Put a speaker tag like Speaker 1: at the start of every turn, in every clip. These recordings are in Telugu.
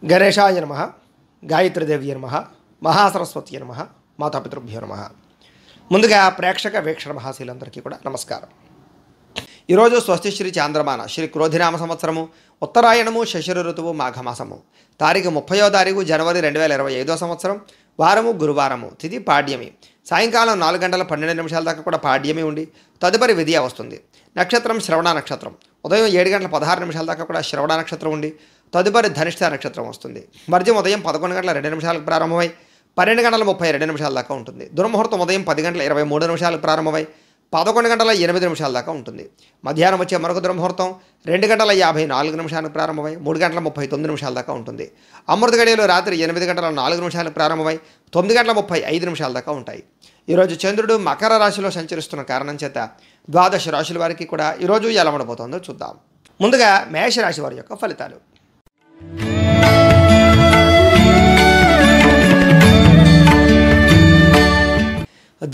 Speaker 1: గణేశాయ నమః, గాయత్రీదేవ్య నమః, మహాసరస్వతి నమః, మాతాపితృభ్యో నమః. ముందుగా ప్రేక్షక వీక్షణ మహాశీలందరికీ కూడా నమస్కారం. ఈరోజు స్వస్తి శ్రీ చాంద్రమాన శ్రీ క్రోధినామ సంవత్సరము ఉత్తరాయణము శశిర ఋతువు మాఘమాసము తారీఖు 30వ తారీఖు జనవరి 2025 సంవత్సరం వారము గురువారము తిథి పాడ్యమి సాయంకాలం 4 గంటల 12 నిమిషాల దాకా కూడా పాడ్యమి ఉండి తదుపరి విధియ వస్తుంది. నక్షత్రం శ్రవణ నక్షత్రం ఉదయం 7 గంటల 16 నిమిషాల దాకా కూడా శ్రవణ నక్షత్రం ఉండి తదుపరి ధనిష్ట నక్షత్రం వస్తుంది. వర్జ్యం ఉదయం 11 గంటల 2 నిమిషాలకు ప్రారంభమై 12 గంటల 32 నిమిషాల దాకా ఉంటుంది. దుర్ముహూర్తం ఉదయం 10 గంటల 23 నిమిషాలకు ప్రారంభమై 11 గంటల 8 నిమిషాల దాకా ఉంటుంది. మధ్యాహ్నం వచ్చే మరొక దుర్ముహూర్తం 2 గంటల 54 నిమిషాలకు ప్రారంభమై 3 గంటల 39 నిమిషాల దాకా ఉంటుంది. అమృత గడియలు రాత్రి 8 గంటల 4 నిమిషాలకు ప్రారంభమై 9 గంటల 35 నిమిషాల దాకా ఉంటాయి. ఈరోజు చంద్రుడు మకర రాశిలో సంచరిస్తున్న కారణం చేత ద్వాదశ రాశుల వారికి కూడా ఈరోజు ఎలా ఉండబోతోందో చూద్దాం. ముందుగా మేషరాశి వారి యొక్క ఫలితాలు.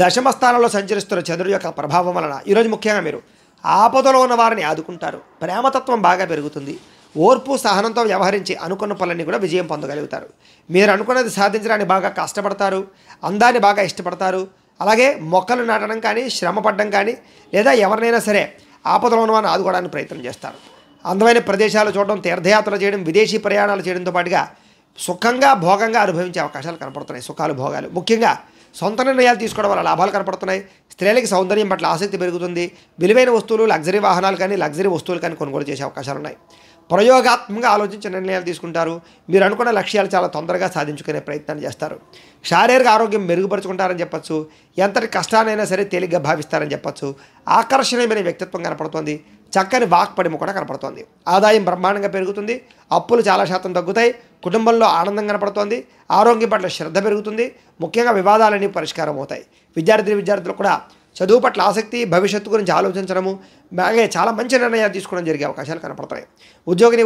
Speaker 1: దశమ స్థానంలో సంచరిస్తున్న చంద్రుడి యొక్క ప్రభావం వలన ఈరోజు ముఖ్యంగా మీరు ఆపదలో ఉన్న వారిని ఆదుకుంటారు. ప్రేమతత్వం బాగా పెరుగుతుంది. ఓర్పు సహనంతో వ్యవహరించి అనుకున్న పనులన్నీ కూడా విజయం పొందగలుగుతారు. మీరు అనుకున్నది సాధించడానికి బాగా కష్టపడతారు. అందాన్ని బాగా ఇష్టపడతారు. అలాగే మొక్కలు నాటడం కానీ శ్రమ పడడం కానీ లేదా ఎవరినైనా సరే ఆపదలో ఉన్న వారిని ఆదుకోవడానికి ప్రయత్నం చేస్తారు. అందమైన ప్రదేశాలు చూడడం, తీర్థయాత్రలు చేయడం, విదేశీ ప్రయాణాలు చేయడంతో పాటుగా సుఖంగా భోగంగా అనుభవించే అవకాశాలు కనపడుతున్నాయి. సుఖాలు భోగాలు ముఖ్యంగా సొంత నిర్ణయాలు తీసుకోవడం వల్ల లాభాలు కనపడుతున్నాయి. స్త్రీలకి సౌందర్యం పట్ల ఆసక్తి పెరుగుతుంది. విలువైన వస్తువులు, లగ్జరీ వాహనాలు కానీ లగ్జరీ వస్తువులు కానీ కొనుగోలు చేసే అవకాశాలు ఉన్నాయి. ప్రయోగాత్మకంగా ఆలోచించి నిర్ణయాలు తీసుకుంటారు. మీరు అనుకున్న లక్ష్యాలు చాలా తొందరగా సాధించుకునే ప్రయత్నాన్ని చేస్తారు. శారీరక ఆరోగ్యం మెరుగుపరుచుకుంటారని చెప్పచ్చు. ఎంతటి కష్టానైనా సరే తేలిగ్గా భావిస్తారని చెప్పచ్చు. ఆకర్షణీయమైన వ్యక్తిత్వం కనపడుతోంది. చక్కని వాక్పడిమ కూడా కనపడుతోంది. ఆదాయం బ్రహ్మాండంగా పెరుగుతుంది. అప్పులు చాలా శాతం తగ్గుతాయి. కుటుంబంలో ఆనందం కనపడుతోంది. ఆరోగ్యం పట్ల శ్రద్ధ పెరుగుతుంది. ముఖ్యంగా వివాదాలన్నీ పరిష్కారం అవుతాయి. విద్యార్థులు కూడా చదువు పట్ల ఆసక్తి, భవిష్యత్తు గురించి ఆలోచించడము, అలాగే చాలా మంచి నిర్ణయాలు తీసుకోవడం జరిగే అవకాశాలు కనపడతాయి.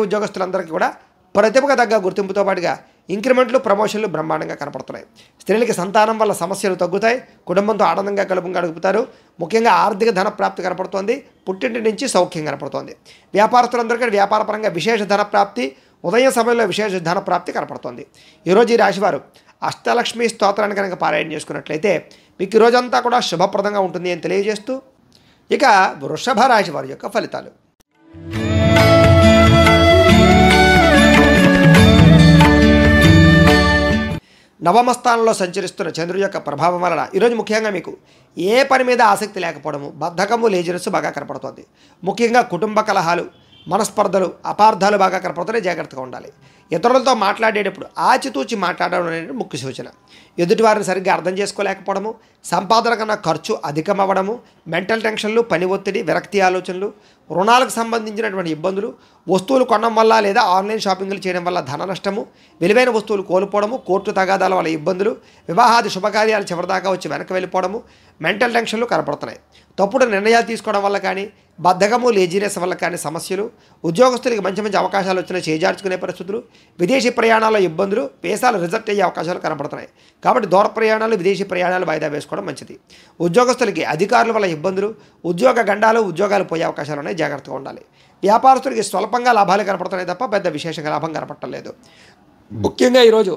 Speaker 1: ఉద్యోగస్తులందరికీ కూడా ప్రతిభకు తగ్గ గుర్తింపుతో పాటుగా ఇంక్రిమెంట్లు, ప్రమోషన్లు బ్రహ్మాండంగా కనపడుతున్నాయి. స్త్రీలకి సంతానం వల్ల సమస్యలు తగ్గుతాయి. కుటుంబంతో ఆనందంగా గడుపుతారు. ముఖ్యంగా ఆర్థిక ధన ప్రాప్తి కనపడుతోంది. పుట్టింటి నుంచి సౌఖ్యం కనపడుతోంది. వ్యాపారస్తులందరికీ వ్యాపారపరంగా విశేష ధన ప్రాప్తి, ఉదయం సమయంలో విశేష ధన ప్రాప్తి కనపడుతోంది. ఈరోజు ఈ రాశివారు అష్టలక్ష్మి స్తోత్రాన్ని కనుక పారాయణ చేసుకున్నట్లయితే మీకు ఈరోజంతా కూడా శుభప్రదంగా ఉంటుంది అని తెలియజేస్తూ ఇక వృషభ రాశి వారి యొక్క ఫలితాలు. నవమ స్థానంలో సంచరిస్తున్న చంద్రుడి యొక్క ప్రభావం వలన ఈరోజు ముఖ్యంగా మీకు ఏ పని మీద ఆసక్తి లేకపోవడము, బద్ధకము, లేజినెస్ బాగా కనపడుతుంది. ముఖ్యంగా కుటుంబ కలహాలు, మనస్పర్ధలు, అపార్థాలు బాగా కనపడుతున్నాయి. జాగ్రత్తగా ఉండాలి. ఇతరులతో మాట్లాడేటప్పుడు ఆచితూచి మాట్లాడడం అనేది ముఖ్య సూచన. ఎదుటివారిని సరిగ్గా అర్థం చేసుకోలేకపోవడము, సంపాదన కన్నా ఖర్చు అధికమవ్వడము, మెంటల్ టెన్షన్లు, పని ఒత్తిడి, విరక్తి ఆలోచనలు, రుణాలకు సంబంధించినటువంటి ఇబ్బందులు, వస్తువులు కొనడం వల్ల లేదా ఆన్లైన్ షాపింగ్లు చేయడం వల్ల ధన నష్టము, విలువైన వస్తువులు కోల్పోవడము, కోర్టు తగాదాల వల్ల ఇబ్బందులు, వివాహాది శుభకార్యాలు చివరిదాకా వచ్చి వెనక్కి వెళ్ళిపోవడము, మెంటల్ టెన్షన్లు కనపడుతున్నాయి. తప్పుడు నిర్ణయాలు తీసుకోవడం వల్ల కానీ, బద్ధకము, లేజినెస్ వల్ల కానీ సమస్యలు, ఉద్యోగస్తులకి మంచి మంచి అవకాశాలు వచ్చినా చేజార్చుకునే పరిస్థితులు, విదేశీ ప్రయాణాల ఇబ్బందులు, వీసాలు రిజెక్ట్ అయ్యే అవకాశాలు కనపడుతున్నాయి. కాబట్టి దూర ప్రయాణాలు, విదేశీ ప్రయాణాలు వాయిదా వేసుకోవడం మంచిది. ఉద్యోగస్తులకి అధికారుల వల్ల ఇబ్బందులు, ఉద్యోగ గండాలు, ఉద్యోగాలు పోయే అవకాశాలు ఉన్నాయి. జాగ్రత్తగా ఉండాలి. వ్యాపారస్తులకి స్వల్పంగా లాభాలు కనపడుతున్నాయి తప్ప పెద్ద విశేషంగా లాభం కనపడటం లేదు. ముఖ్యంగా ఈరోజు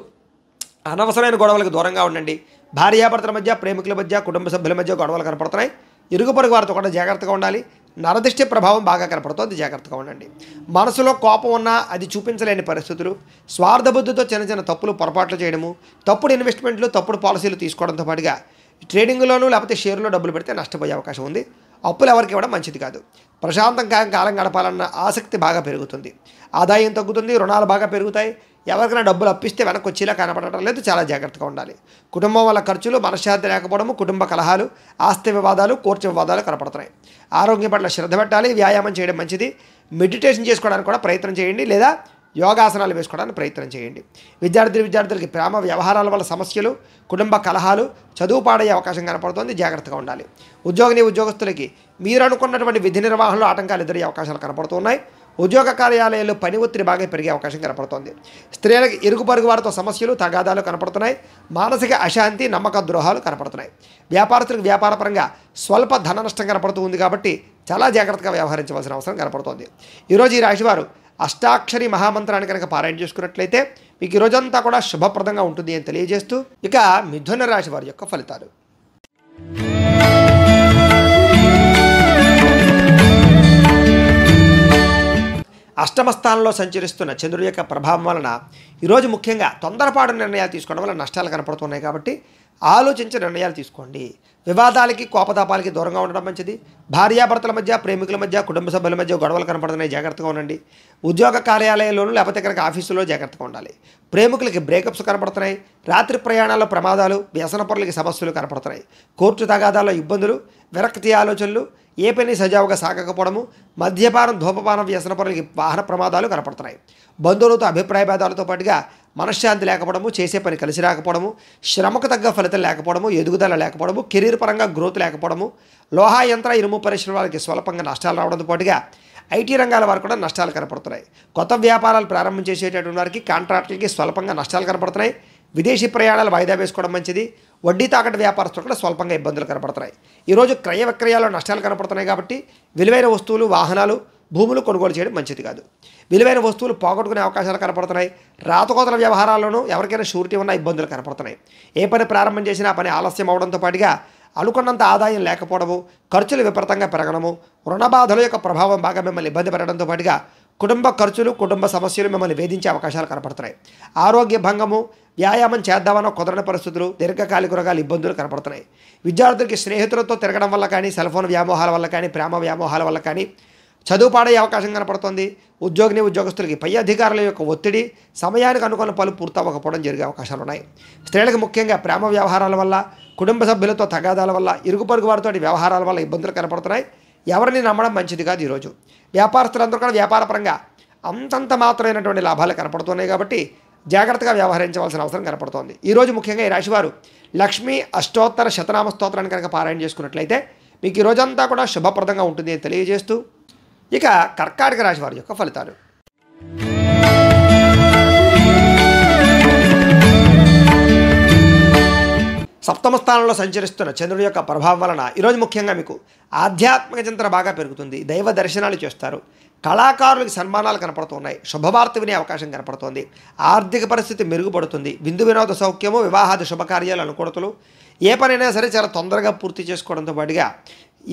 Speaker 1: అనవసరమైన గొడవలకు దూరంగా ఉండండి. భార్యాభర్తల మధ్య, ప్రేమికుల మధ్య, కుటుంబ సభ్యుల మధ్య గొడవలు కనపడుతున్నాయి. ఇరుగు పొరుగు వారితో కూడా జాగ్రత్తగా ఉండాలి. నరదిష్టి ప్రభావం బాగా కనపడుతుంది. జాగ్రత్తగా ఉండండి. మనసులో కోపం ఉన్నా అది చూపించలేని పరిస్థితులు, స్వార్థ బుద్ధితో చిన్న చిన్న తప్పులు, పొరపాట్లు చేయడము, తప్పుడు ఇన్వెస్ట్మెంట్లు, తప్పుడు పాలసీలు తీసుకోవడంతో పాటుగా ట్రేడింగ్లోనూ లేకపోతే షేర్లో డబ్బులు పెడితే నష్టపోయే అవకాశం ఉంది. అప్పులు ఎవరికి ఇవ్వడం మంచిది కాదు. ప్రశాంతంగా కాలం గడపాలన్న ఆసక్తి బాగా పెరుగుతుంది. ఆదాయం తగ్గుతుంది. రుణాలు బాగా పెరుగుతాయి. ఎవరికైనా డబ్బులు అప్పిస్తే వెనక్కి వచ్చేలా కనపడటం లేదు. చాలా జాగ్రత్తగా ఉండాలి. కుటుంబం వల్ల ఖర్చులు, మనశ్శాంతి లేకపోవడము, కుటుంబ కలహాలు, ఆస్తి వివాదాలు, కోర్టు వివాదాలు కనపడుతున్నాయి. ఆరోగ్యం పట్ల శ్రద్ధ పెట్టాలి. వ్యాయామం చేయడం మంచిది. మెడిటేషన్ చేసుకోవడానికి కూడా ప్రయత్నం చేయండి. లేదా యోగాసనాలు వేసుకోవడానికి ప్రయత్నం చేయండి. విద్యార్థులకి ప్రేమ వ్యవహారాల వల్ల సమస్యలు, కుటుంబ కలహాలు, చదువు పాడయ్యే అవకాశం కనపడుతుంది. జాగ్రత్తగా ఉండాలి. ఉద్యోగస్తులకి మీరు అనుకున్నటువంటి విధి నిర్వహణలో ఆటంకాలు ఎదురయ్యే అవకాశాలు కనపడుతున్నాయి. ఉద్యోగ కార్యాలయాల్లో పని ఒత్తిడి బాగా పెరిగే అవకాశం కనపడుతోంది. స్త్రీలకు ఇరుగు పొరుగు వారితో సమస్యలు, తగాదాలు కనపడుతున్నాయి. మానసిక అశాంతి, నమ్మక ద్రోహాలు కనపడుతున్నాయి. వ్యాపారస్తులకు వ్యాపారపరంగా స్వల్ప ధన నష్టం కనపడుతూ ఉంది. కాబట్టి చాలా జాగ్రత్తగా వ్యవహరించవలసిన అవసరం కనపడుతోంది. ఈరోజు ఈ రాశివారు అష్టాక్షరి మహామంత్రాన్ని కనుక పారాయణ చేసుకున్నట్లయితే మీకు ఈ రోజంతా కూడా శుభప్రదంగా ఉంటుంది అని తెలియజేస్తూ ఇక మిథున రాశి వారి యొక్క ఫలితాలు. అష్టమ స్థానంలో సంచరిస్తున్న చంద్రుడి యొక్క ప్రభావం వలన ఈరోజు ముఖ్యంగా తొందరపాటు నిర్ణయాలు తీసుకోవడం వల్ల నష్టాలు కనపడుతున్నాయి కాబట్టి ఆలోచించి నిర్ణయాలు తీసుకోండి. వివాదాలకి కోపతాపాలకి దూరంగా ఉండడం మంచిది. భార్యాభర్తల మధ్య, ప్రేమికుల మధ్య, కుటుంబ సభ్యుల మధ్య గొడవలు కనపడుతున్నాయి, జాగ్రత్తగా ఉండండి. ఉద్యోగ కార్యాలయంలోనూ లేకపోతే కనుక ఆఫీసులో జాగ్రత్తగా ఉండాలి. ప్రేమికులకి బ్రేకప్స్ కనపడుతున్నాయి. రాత్రి ప్రయాణాల్లో ప్రమాదాలు, వ్యసన పరులకి సమస్యలు కనపడుతున్నాయి. కోర్టు తగాదాల్లో ఇబ్బందులు, విరక్తి ఆలోచనలు, ఏ పని సజావుగా సాగకపోవడము, మద్యపానం, ధూమపానం, వ్యసన పరులకి వాహన ప్రమాదాలు కనపడుతున్నాయి. బంధువులతో అభిప్రాయ భేదాలతో పాటుగా మనశ్శాంతి లేకపోవడము, చేసే పని కలిసి రాకపోవడము, శ్రమకు తగ్గ ఫలితం లేకపోవడము, ఎదుగుదల లేకపోవడము, కెరీర్ పరంగా గ్రోత్ లేకపోవడము, లోహా యంత్ర ఇనుము పరిశ్రమ వాళ్ళకి స్వల్పంగా నష్టాలు రావడంతో పాటుగా ఐటీ రంగాల వారికి కూడా నష్టాలు కనపడుతున్నాయి. కొత్త వ్యాపారాలు ప్రారంభం చేసేటటువంటి వారికి కాంట్రాక్టులకి స్వల్పంగా నష్టాలు కనపడుతున్నాయి. విదేశీ ప్రయాణాలు వాయిదా వేసుకోవడం మంచిది. వడ్డీ తాకట్టు వ్యాపారస్తులు కూడా స్వల్పంగా ఇబ్బందులు కనపడుతున్నాయి. ఈరోజు క్రయ విక్రయాల్లో నష్టాలు కనపడుతున్నాయి కాబట్టి విలువైన వస్తువులు, వాహనాలు, భూములు కొనుగోలు చేయడం మంచిది కాదు. విలువైన వస్తువులు పోగొట్టుకునే అవకాశాలు కనపడుతున్నాయి. రాతకోతల వ్యవహారాల్లోనూ ఎవరికైనా షూరిటీ ఉన్న ఇబ్బందులు కనపడుతున్నాయి. ఏ పని ప్రారంభం చేసినా పని ఆలస్యం అవడంతో పాటుగా అనుకున్నంత ఆదాయం లేకపోవడము, ఖర్చులు విపరీతంగా పెరగడము, రుణ బాధల యొక్క ప్రభావం బాగా మిమ్మల్ని ఇబ్బంది పెట్టడంతో పాటుగా కుటుంబ ఖర్చులు, కుటుంబ సమస్యలు మిమ్మల్ని వేధించే అవకాశాలు కనపడుతున్నాయి. ఆరోగ్య భంగము, వ్యాయామం చేద్దామన్న కుదరని పరిస్థితులు, దీర్ఘకాలిక రోగాలు, ఇబ్బందులు కనపడుతున్నాయి. విద్యార్థులకి స్నేహితులతో తిరగడం వల్ల కానీ, సెల్ ఫోన్ వ్యామోహాల వల్ల కానీ, ప్రేమ వ్యామోహాల వల్ల కానీ చదువు పాడయ్యే అవకాశం కనపడుతుంది. ఉద్యోగస్తులకి పై అధికారుల యొక్క ఒత్తిడి, సమయానికి అనుకున్న పనులు పూర్తవ్వకపోవడం జరిగే అవకాశాలు ఉన్నాయి. స్త్రీలకు ముఖ్యంగా ప్రేమ వ్యవహారాల వల్ల, కుటుంబ సభ్యులతో తగాదాల వల్ల, ఇరుగు పొరుగు వారితో వ్యవహారాల వల్ల ఇబ్బందులు కనపడుతున్నాయి. ఎవరిని నమ్మడం మంచిది కాదు. ఈరోజు వ్యాపారస్తులందరూ కూడా వ్యాపారపరంగా అంతంత మాత్రమైనటువంటి లాభాలు కనపడుతున్నాయి కాబట్టి జాగ్రత్తగా వ్యవహరించవలసిన అవసరం కనపడుతోంది. ఈరోజు ముఖ్యంగా ఈ రాశివారు లక్ష్మీ అష్టోత్తర శతనామ స్తోత్రాన్ని కనుక పారాయణ చేసుకున్నట్లయితే మీకు ఈ రోజంతా కూడా శుభప్రదంగా ఉంటుంది అని తెలియజేస్తూ ఇక కర్కాటక రాశి వారి యొక్క ఫలితాలు. సప్తమ స్థానంలో సంచరిస్తున్న చంద్రుడి యొక్క ప్రభావం వలన ఈరోజు ముఖ్యంగా మీకు ఆధ్యాత్మిక చింతన బాగా పెరుగుతుంది. దైవ దర్శనాలు చేస్తారు. కళాకారులకు సన్మానాలు కనపడుతున్నాయి. శుభవార్త వినే అవకాశం కనపడుతోంది. ఆర్థిక పరిస్థితి మెరుగుపడుతుంది. విందు వినోద సౌఖ్యము, వివాహాది శుభకార్యాలు, అనుకూలతలు, ఏ పనైనా సరే చాలా తొందరగా పూర్తి చేసుకోవడంతో పాటుగా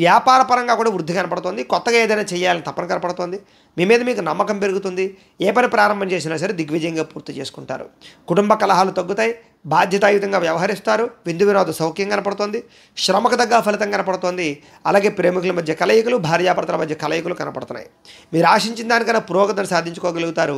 Speaker 1: వ్యాపార పరంగా కూడా వృద్ధి కనపడుతుంది. కొత్తగా ఏదైనా చేయాలని తపన కనపడుతుంది. మీ మీద మీకు నమ్మకం పెరుగుతుంది. ఏ పని ప్రారంభం చేసినా సరే దిగ్విజయంగా పూర్తి చేసుకుంటారు. కుటుంబ కలహాలు తగ్గుతాయి. బాధ్యతాయుతంగా వ్యవహరిస్తారు. విందు వినోద సౌఖ్యం కనపడుతుంది. శ్రమకు తగ్గ ఫలితం కనపడుతుంది. అలాగే ప్రేమికుల మధ్య కలయికలు, భార్యాభర్తల మధ్య కలయికలు కనపడుతున్నాయి. మీరు ఆశించిన దానికన్నా పురోగతిని సాధించుకోగలుగుతారు.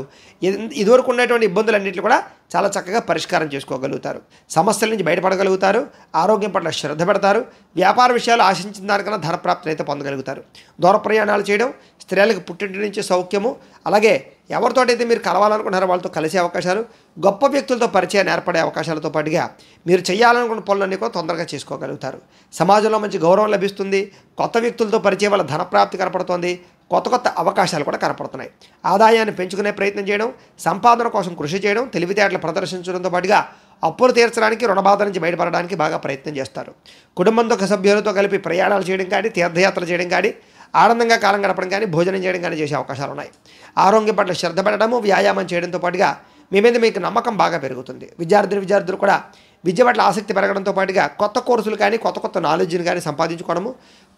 Speaker 1: ఇదివరకు ఉన్నటువంటి ఇబ్బందులన్నింటినీ కూడా చాలా చక్కగా పరిష్కారం చేసుకోగలుగుతారు. సమస్యల నుంచి బయటపడగలుగుతారు. ఆరోగ్యం పట్ల శ్రద్ధ పెడతారు. వ్యాపార విషయాలు ఆశించిన దానికన్నా ధనప్రాప్తిని అయితే పొందగలుగుతారు. దూర ప్రయాణాలు చేయడం, స్త్రీలకు పుట్టింటి నుంచి సౌఖ్యము, అలాగే ఎవరితోటైతే మీరు కలవాలనుకుంటున్నారో వాళ్ళతో కలిసే అవకాశాలు, గొప్ప వ్యక్తులతో పరిచయాన్ని ఏర్పడే అవకాశాలతో పాటుగా మీరు చేయాలనుకున్న పనులన్నీ కూడా తొందరగా చేసుకోగలుగుతారు. సమాజంలో మంచి గౌరవం లభిస్తుంది. కొత్త వ్యక్తులతో పరిచయం వల్ల ధనప్రాప్తి కనపడుతోంది. కొత్త కొత్త అవకాశాలు కూడా కనపడుతున్నాయి. ఆదాయాన్ని పెంచుకునే ప్రయత్నం చేయడం, సంపాదన కోసం కృషి చేయడం, తెలివితేటలు ప్రదర్శించడంతో పాటుగా అప్పులు తీర్చడానికి, రుణబాధ నుంచి బయటపడడానికి బాగా ప్రయత్నం చేస్తారు. కుటుంబంతో సభ్యులతో కలిపి ప్రయాణాలు చేయడం కానీ, తీర్థయాత్రలు చేయడం కానీ, ఆనందంగా కాలం గడపడం కానీ, భోజనం చేయడం కానీ చేసే అవకాశాలు ఉన్నాయి. ఆరోగ్యం పట్ల శ్రద్ధ పెట్టడము, వ్యాయామం చేయడంతో పాటుగా మీ మీద మీకు నమ్మకం బాగా పెరుగుతుంది. విద్యార్థులు కూడా విద్య పట్ల ఆసక్తి పెరగడంతో పాటుగా కొత్త కోర్సులు కానీ, కొత్త కొత్త నాలెడ్జ్ని కానీ సంపాదించుకోవడము,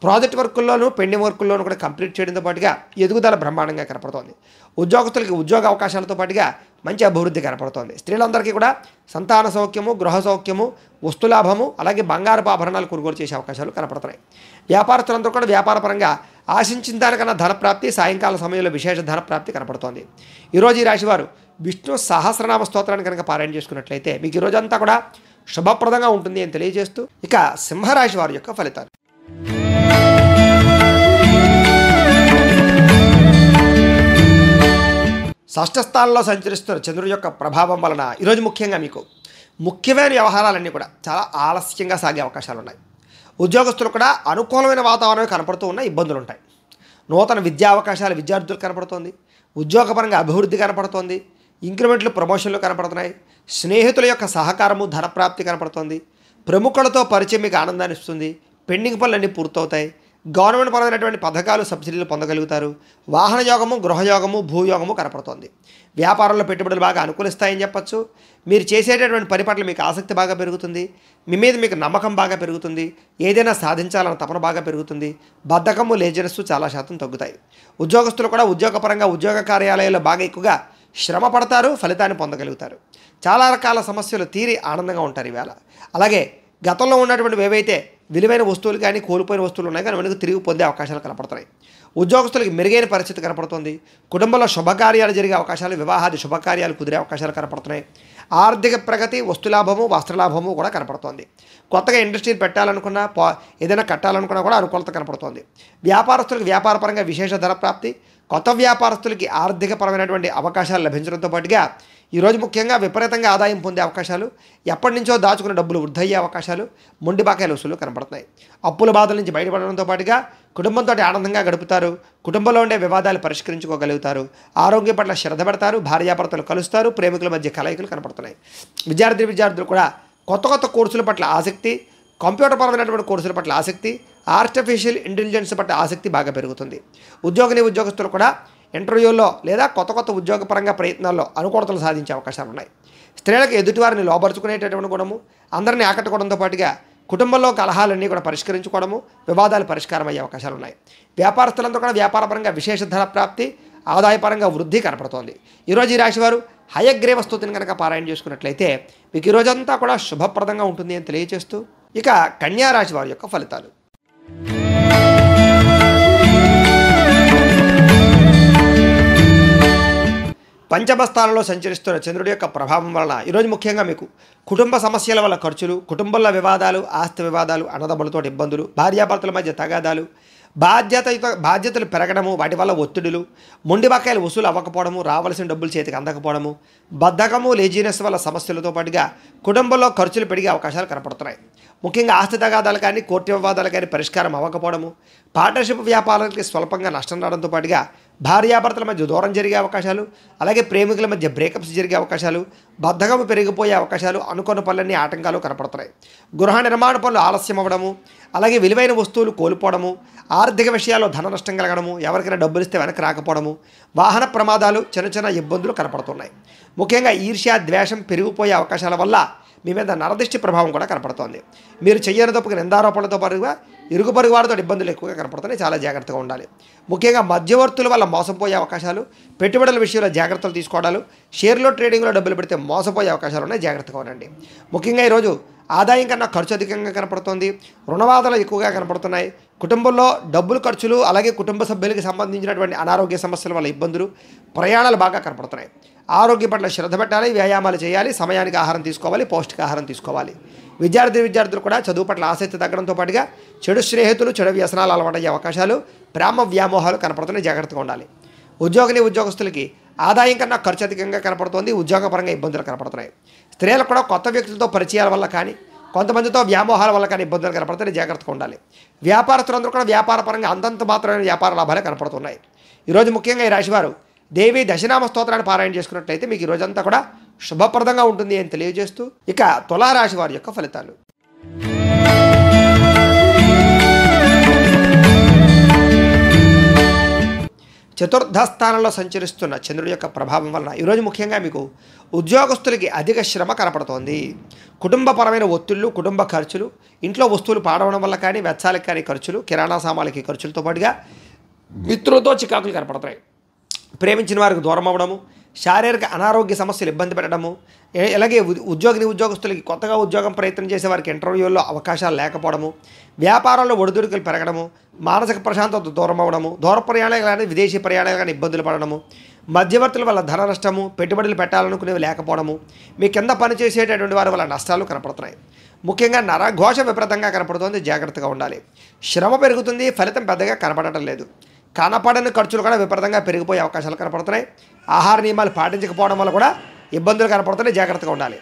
Speaker 1: ప్రాజెక్ట్ వర్కుల్లోనూ, పెండింగ్ వర్కుల్లోనూ కూడా కంప్లీట్ చేయడంతో పాటుగా ఎదుగుదల బ్రహ్మాండంగా కనపడుతోంది. ఉద్యోగస్తులకి ఉద్యోగ అవకాశాలతో పాటుగా మంచి అభివృద్ధి కనపడుతోంది. స్త్రీలందరికీ కూడా సంతాన సౌఖ్యము, గృహ సౌఖ్యము, వస్తులాభము, అలాగే బంగారపు ఆభరణాలు కొనుగోలు చేసే అవకాశాలు కనపడుతున్నాయి. వ్యాపారస్తులందరూ కూడా వ్యాపారపరంగా ఆశించిన దానికన్నా ధనప్రాప్తి, సాయంకాల సమయంలో విశేష ధనప్రాప్తి కనపడుతోంది. ఈరోజు ఈ రాశివారు విష్ణు సహస్రనామ స్తోత్రాన్ని కనుక పారాయణ చేసుకున్నట్లయితే మీకు ఈ రోజంతా కూడా శుభప్రదంగా ఉంటుంది అని తెలియజేస్తూ ఇక సింహరాశి వారి యొక్క ఫలితాలు. షష్ఠ స్థానంలో సంచరిస్తున్న చంద్రుడి యొక్క ప్రభావం వలన ఈరోజు ముఖ్యంగా మీకు ముఖ్యమైన వ్యవహారాలన్నీ కూడా చాలా ఆలస్యంగా సాగే అవకాశాలు ఉన్నాయి. ఉద్యోగస్తులు కూడా అనుకూలమైన వాతావరణం కనపడుతూ ఉన్న ఇబ్బందులు ఉంటాయి. నూతన విద్యా అవకాశాలు విద్యార్థులకు కనపడుతోంది. ఉద్యోగపరంగా అభివృద్ధి కనపడుతోంది. ఇంక్రిమెంట్లు, ప్రమోషన్లు కనపడుతున్నాయి. స్నేహితుల యొక్క సహకారము, ధనప్రాప్తి కనపడుతోంది. ప్రముఖులతో పరిచయం మీకు ఆనందాన్ని ఇస్తుంది. పెండింగ్ పనులన్నీ పూర్తవుతాయి. గవర్నమెంట్ పరమైనటువంటి పథకాలు సబ్సిడీలు పొందగలుగుతారు. వాహన యోగము, గృహయోగము, భూయోగము కనపడుతోంది. వ్యాపారంలో పెట్టుబడులు బాగా అనుకూలిస్తాయని చెప్పచ్చు. మీరు చేసేటటువంటి పని పట్ల మీకు ఆసక్తి బాగా పెరుగుతుంది. మీ మీద మీకు నమ్మకం బాగా పెరుగుతుంది. ఏదైనా సాధించాలన్న తపన బాగా పెరుగుతుంది. బద్ధకము, లేజినెస్ చాలా శాతం తగ్గుతాయి. ఉద్యోగస్తులు కూడా ఉద్యోగపరంగా ఉద్యోగ కార్యాలయాల్లో బాగా ఎక్కువగా శ్రమ పడతారు, ఫలితాన్ని పొందగలుగుతారు. చాలా రకాల సమస్యలు తీరి ఆనందంగా ఉంటారు ఈవేళ. అలాగే గతంలో ఉన్నటువంటి ఏవైతే విలువైన వస్తువులు కానీ కోల్పోయిన వస్తువులు ఉన్నాయి కానీ వెనక్కి తిరిగి పొందే అవకాశాలు కనపడుతున్నాయి. ఉద్యోగస్తులకు మెరుగైన పరిస్థితి కనపడుతుంది. కుటుంబంలో శుభకార్యాలు జరిగే అవకాశాలు, వివాహాది శుభకార్యాలు కుదిరే అవకాశాలు కనపడుతున్నాయి. ఆర్థిక ప్రగతి, వస్తులాభము, వస్త్రలాభము కూడా కనపడుతోంది. కొత్తగా ఇండస్ట్రీలు పెట్టాలనుకున్నా, ఏదైనా కట్టాలనుకున్నా కూడా అనుకూలత కనపడుతోంది. వ్యాపారస్తులకు వ్యాపారపరంగా విశేష ధన ప్రాప్తి, కొత్త వ్యాపారస్తులకి ఆర్థికపరమైనటువంటి అవకాశాలు లభించడంతో పాటుగా ఈరోజు ముఖ్యంగా విపరీతంగా ఆదాయం పొందే అవకాశాలు, ఎప్పటి నుంచో దాచుకున్న డబ్బులు వృద్ధి అయ్యే అవకాశాలు, మొండి బాకాయల వసూలు కనపడుతున్నాయి. అప్పుల బాధల నుంచి బయటపడడంతో పాటుగా కుటుంబంతో ఆనందంగా గడుపుతారు. కుటుంబంలో ఉండే వివాదాలు పరిష్కరించుకోగలుగుతారు. ఆరోగ్యం పట్ల శ్రద్ధ పెడతారు. భార్యాభర్తలు కలుస్తారు. ప్రేమికుల మధ్య కలయికలు కనపడుతున్నాయి. విద్యార్థులు కూడా కొత్త కోర్సుల పట్ల ఆసక్తి, కంప్యూటర్ పరమైనటువంటి కోర్సుల పట్ల ఆసక్తి, ఆర్టిఫిషియల్ ఇంటెలిజెన్స్ పట్ల ఆసక్తి బాగా పెరుగుతుంది. ఉద్యోగస్తులు కూడా ఇంటర్వ్యూల్లో లేదా కొత్త ఉద్యోగపరంగా ప్రయత్నాల్లో అనుకూలతలు సాధించే అవకాశాలు ఉన్నాయి. స్త్రీలకు ఎదుటివారిని లోపరుచుకునేటటువంటి గుణము, అందరినీ ఆకట్టుకోవడంతో పాటుగా కుటుంబంలో కలహాలన్నీ కూడా పరిష్కరించుకోవడము, వివాదాలు పరిష్కారం అయ్యే అవకాశాలు ఉన్నాయి. వ్యాపారస్తులంతా కూడా వ్యాపారపరంగా విశేష ధన ప్రాప్తి, ఆదాయపరంగా వృద్ధి కనపడుతోంది. ఈరోజు ఈ రాశివారు హయగ్రీవ స్తుతిని కనుక పారాయణ చేసుకున్నట్లయితే మీకు ఈ రోజంతా కూడా శుభప్రదంగా ఉంటుంది అని తెలియజేస్తూ ఇక కన్యా రాశి వారి యొక్క ఫలితాలు. పంచమ స్థానంలో సంచరిస్తున్న చంద్రుడి యొక్క ప్రభావం వలన ఈరోజు ముఖ్యంగా మీకు కుటుంబ సమస్యల వల్ల ఖర్చులు, కుటుంబంలో వివాదాలు, ఆస్తి వివాదాలు, అన్నదమ్ములతో ఇబ్బందులు, భార్యాభర్తల మధ్య తగాదాలు, బాధ్యతలు పెరగడము, వాటి వల్ల ఒత్తిడులు, మొండి బకాయిలు వసూలు అవ్వకపోవడము, రావాల్సిన డబ్బులు చేతికి అందకపోవడము, బద్ధకము, లేజీనెస్ వల్ల సమస్యలతో పాటుగా కుటుంబంలో ఖర్చులు పెరిగే అవకాశాలు కనపడుతున్నాయి. ముఖ్యంగా ఆస్తి తగాదాలు కానీ, కోర్టు వివాదాలు కానీ పరిష్కారం అవ్వకపోవడము, పార్ట్నర్షిప్ వ్యాపారాలకి స్వల్పంగా నష్టం రావడంతో పాటుగా భార్యాభర్తల మధ్య దూరం జరిగే అవకాశాలు, అలాగే ప్రేమికుల మధ్య బ్రేకప్స్ జరిగే అవకాశాలు, బద్ధకము పెరిగిపోయే అవకాశాలు, అనుకున్న పనులన్నీ ఆటంకాలు కనపడుతున్నాయి. గృహ నిర్మాణ పనులు ఆలస్యం అవ్వడము, అలాగే విలువైన వస్తువులు కోల్పోవడము, ఆర్థిక విషయాల్లో ధన నష్టం కలగడము, ఎవరికైనా డబ్బులు ఇస్తే వెనక్కి రాకపోవడము, వాహన ప్రమాదాలు, చిన్న ఇబ్బందులు కనపడుతున్నాయి. ముఖ్యంగా ఈర్ష్య, ద్వేషం పెరిగిపోయే అవకాశాల వల్ల మీ మీద నరదిష్టి ప్రభావం కూడా కనపడుతోంది. మీరు చెయ్యని తప్పుకు నిందారోపణలతో పాటుగా ఇరుగు పొరుగు వారితో ఇబ్బందులు ఎక్కువగా కనపడుతున్నాయి. చాలా జాగ్రత్తగా ఉండాలి. ముఖ్యంగా మధ్యవర్తుల వల్ల మోసపోయే అవకాశాలు, పెట్టుబడుల విషయంలో జాగ్రత్తలు తీసుకోవడాలు, షేర్లో ట్రేడింగ్లో డబ్బులు పెడితే మోసపోయే అవకాశాలు ఉన్నాయి. జాగ్రత్తగా ఉండండి. ముఖ్యంగా ఈరోజు ఆదాయం కన్నా ఖర్చు అధికంగా కనపడుతోంది. రుణబాధలు ఎక్కువగా కనపడుతున్నాయి. కుటుంబంలో డబ్బులు ఖర్చులు, అలాగే కుటుంబ సభ్యులకి సంబంధించినటువంటి అనారోగ్య సమస్యల వల్ల ఇబ్బందులు, ప్రయాణాలు బాగా కనపడుతున్నాయి. ఆరోగ్యం పట్ల శ్రద్ధ పెట్టాలి, వ్యాయామాలు చేయాలి, సమయానికి ఆహారం తీసుకోవాలి, పౌష్టికాహారం తీసుకోవాలి. విద్యార్థులు కూడా చదువు పట్ల ఆసక్తి తగ్గడంతో పాటుగా చెడు స్నేహితులు, చెడు వ్యసనాలు అలవాటయ్యే అవకాశాలు, ప్రేమ వ్యామోహాలు కనపడుతున్నాయి. జాగ్రత్తగా ఉండాలి. ఉద్యోగస్తులకి ఆదాయం కన్నా ఖర్చు అధికంగా కనపడుతోంది. ఉద్యోగపరంగా ఇబ్బందులు కనపడుతున్నాయి. స్త్రీలకు కూడా కొత్త వ్యక్తులతో పరిచయాల వల్ల కానీ, కొంతమందితో వ్యామోహాల వల్ల కానీ ఇబ్బందులు కనపడుతున్నాయి. జాగ్రత్తగా ఉండాలి. వ్యాపారస్తులందరూ కూడా వ్యాపారపరంగా అంతంత మాత్రమే వ్యాపార లాభాలే కనపడుతున్నాయి. ఈరోజు ముఖ్యంగా ఈ రాశివారు దేవి దశనామ స్తోత్రాన్ని పారాయణ చేసుకున్నట్లయితే మీకు ఈ రోజంతా కూడా శుభప్రదంగా ఉంటుంది అని తెలియజేస్తూ ఇక తులారాశి వారి యొక్క ఫలితాలు. చతుర్థ స్థానంలో సంచరిస్తున్న చంద్రుడి యొక్క ప్రభావం వలన ఈరోజు ముఖ్యంగా మీకు ఉద్యోగస్తులకి అధిక శ్రమ కనపడుతోంది. కుటుంబపరమైన ఒత్తిళ్లు, కుటుంబ ఖర్చులు, ఇంట్లో వస్తువులు పాడవడం వల్ల కానీ, వెచ్చాలకు కానీ ఖర్చులు, కిరాణా సామాన్లకి ఖర్చులతో పాటుగా మిత్రులతో చికాకులు కనపడతాయి. ప్రేమించిన వారికి దూరం అవ్వడము, శారీరక అనారోగ్య సమస్యలు ఇబ్బంది పెట్టడము, అలాగే ఉద్యోగస్తులకి కొత్తగా ఉద్యోగం ప్రయత్నం చేసే వారికి ఇంటర్వ్యూల్లో అవకాశాలు లేకపోవడము, వ్యాపారంలో ఒడిదుడుకులు పెరగడము, మానసిక ప్రశాంతత దూరం అవ్వడము, దూర ప్రయాణాలు కానీ విదేశీ ప్రయాణాలు కానీ ఇబ్బందులు పడడము, మధ్యవర్తుల వల్ల ధన నష్టము, పెట్టుబడులు పెట్టాలనుకునేవి లేకపోవడము, మీ కింద పనిచేసేటటువంటి వారి వల్ల నష్టాలు కనపడుతున్నాయి. ముఖ్యంగా నరఘోష విపరీతంగా కనపడుతుంది. జాగ్రత్తగా ఉండాలి. శ్రమ పెరుగుతుంది, ఫలితం పెద్దగా కనపడటం లేదు. కనపడని ఖర్చులు కూడా విపరీతంగా పెరిగిపోయే అవకాశాలు కనపడుతున్నాయి. ఆహార నియమాలు పాటించకపోవడం వల్ల కూడా ఇబ్బందులు కనపడుతున్నాయి. జాగ్రత్తగా ఉండాలి.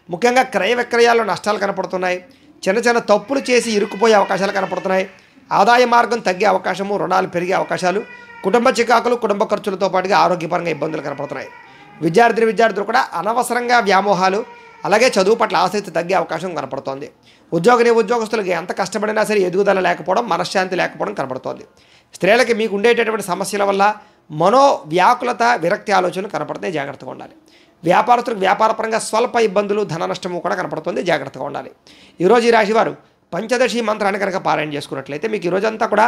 Speaker 1: ముఖ్యంగా క్రయ విక్రయాల్లో నష్టాలు కనపడుతున్నాయి. చిన్న తప్పులు చేసి ఇరుక్కుపోయే అవకాశాలు కనపడుతున్నాయి. ఆదాయ మార్గం తగ్గే అవకాశము, రుణాలు పెరిగే అవకాశాలు, కుటుంబ చికాకులు, కుటుంబ ఖర్చులతో పాటుగా ఆరోగ్యపరంగా ఇబ్బందులు కనపడుతున్నాయి. విద్యార్థులు కూడా అనవసరంగా వ్యామోహాలు, అలాగే చదువు పట్ల ఆసక్తి తగ్గే అవకాశం కనపడుతోంది. ఉద్యోగస్తులకి ఎంత కష్టపడినా సరే ఎదుగుదల లేకపోవడం, మనశ్శాంతి లేకపోవడం కనపడుతోంది. స్త్రీలకి మీకు ఉండేటటువంటి సమస్యల వల్ల మనోవ్యాకులత, విరక్తి ఆలోచనలు కనపడతాయి, జాగ్రత్తగా ఉండాలి. వ్యాపారస్తులకు వ్యాపారపరంగా స్వల్ప ఇబ్బందులు, ధన నష్టము కూడా కనపడుతుంది, జాగ్రత్తగా ఉండాలి. ఈరోజు ఈ రాశివారు పంచదశి మంత్రాన్ని కనుక పారాయణ చేసుకున్నట్లయితే మీకు ఈ రోజంతా కూడా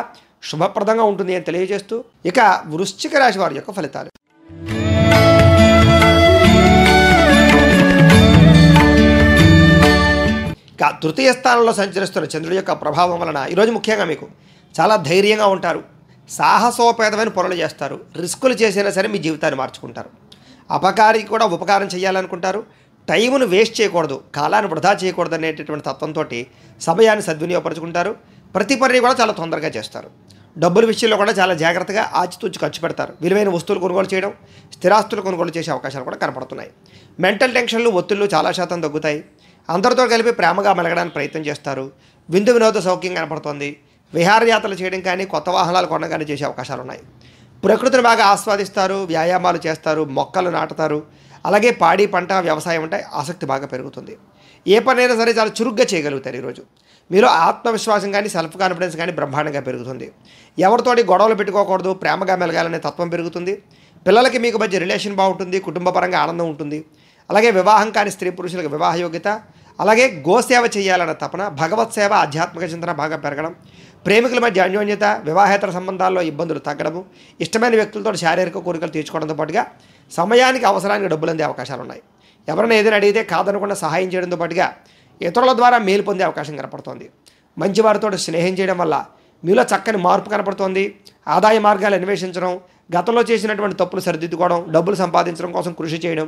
Speaker 1: శుభప్రదంగా ఉంటుంది అని తెలియజేస్తూ, ఇక వృశ్చిక రాశి వారి యొక్క ఫలితాలు. ఇక తృతీయ స్థానంలో సంచరిస్తున్న చంద్రుడి యొక్క ప్రభావం వలన ఈరోజు ముఖ్యంగా మీకు చాలా ధైర్యంగా ఉంటారు, సాహసోపేతమైన పనులు చేస్తారు, రిస్కులు చేసినా సరే మీ జీవితాన్ని మార్చుకుంటారు. అపకారికి కూడా ఉపకారం చేయాలనుకుంటారు, టైమును వేస్ట్ చేయకూడదు, కాలాన్ని వృధా చేయకూడదు అనేటటువంటి తత్వంతో సమయాన్ని సద్వినియోగపరుచుకుంటారు. ప్రతి పని కూడా చాలా తొందరగా చేస్తారు. డబ్బుల విషయంలో కూడా చాలా జాగ్రత్తగా ఆచితూచి ఖర్చు పెడతారు. విలువైన వస్తువులు కొనుగోలు చేయడం, స్థిరాస్తులు కొనుగోలు చేసే అవకాశాలు కూడా కనపడుతున్నాయి. మెంటల్ టెన్షన్లు, ఒత్తిళ్లు చాలా శాతం తగ్గుతాయి. అందరితో కలిపి ప్రేమగా మెలగడానికి ప్రయత్నం చేస్తారు. విందు వినోద సౌఖ్యం కనపడుతోంది. విహారయాత్రలు చేయడం కానీ, కొత్త వాహనాలు కొనడం కానీ చేసే అవకాశాలు ఉన్నాయి. ప్రకృతిని బాగా ఆస్వాదిస్తారు, వ్యాయామాలు చేస్తారు, మొక్కలు నాటుతారు. అలాగే పాడి పంట వ్యవసాయం అంటే ఆసక్తి బాగా పెరుగుతుంది. ఏ పనైనా సరే చాలా చురుగ్గా చేయగలుగుతారు. ఈరోజు మీలో ఆత్మవిశ్వాసం కానీ, సెల్ఫ్ కాన్ఫిడెన్స్ కానీ బ్రహ్మాండంగా పెరుగుతుంది. ఎవరితోటి గొడవలు పెట్టుకోకూడదు, ప్రేమగా మెలగాలనే తత్వం పెరుగుతుంది. పిల్లలకి మీకు మధ్య రిలేషన్ బాగుంటుంది, కుటుంబపరంగా ఆనందం ఉంటుంది. అలాగే వివాహం కాని స్త్రీ పురుషులకు వివాహ యోగ్యత, అలాగే గోసేవ చేయాలన్న తపన, భగవత్ సేవ, ఆధ్యాత్మిక చింతన బాగా పెరగడం, ప్రేమికుల మధ్య అన్యోన్యత, వివాహేతర సంబంధాల్లో ఇబ్బందులు తగ్గడము, ఇష్టమైన వ్యక్తులతో శారీరక కోరికలు తీర్చుకోవడంతో పాటుగా సమయానికి అవసరానికి డబ్బులు అందే అవకాశాలు ఉన్నాయి. ఎవరైనా ఏదైనా అడిగితే కాదనకుండా సహాయం చేయడంతో పాటుగా ఇతరుల ద్వారా మేలు పొందే అవకాశం కనపడుతోంది. మంచి వారితో స్నేహం చేయడం వల్ల మీలో చక్కని మార్పు కనపడుతోంది. ఆదాయ మార్గాలు అన్వేషించడం, గతంలో చేసినటువంటి తప్పులు సరిదిద్దుకోవడం, డబ్బులు సంపాదించడం కోసం కృషి చేయడం,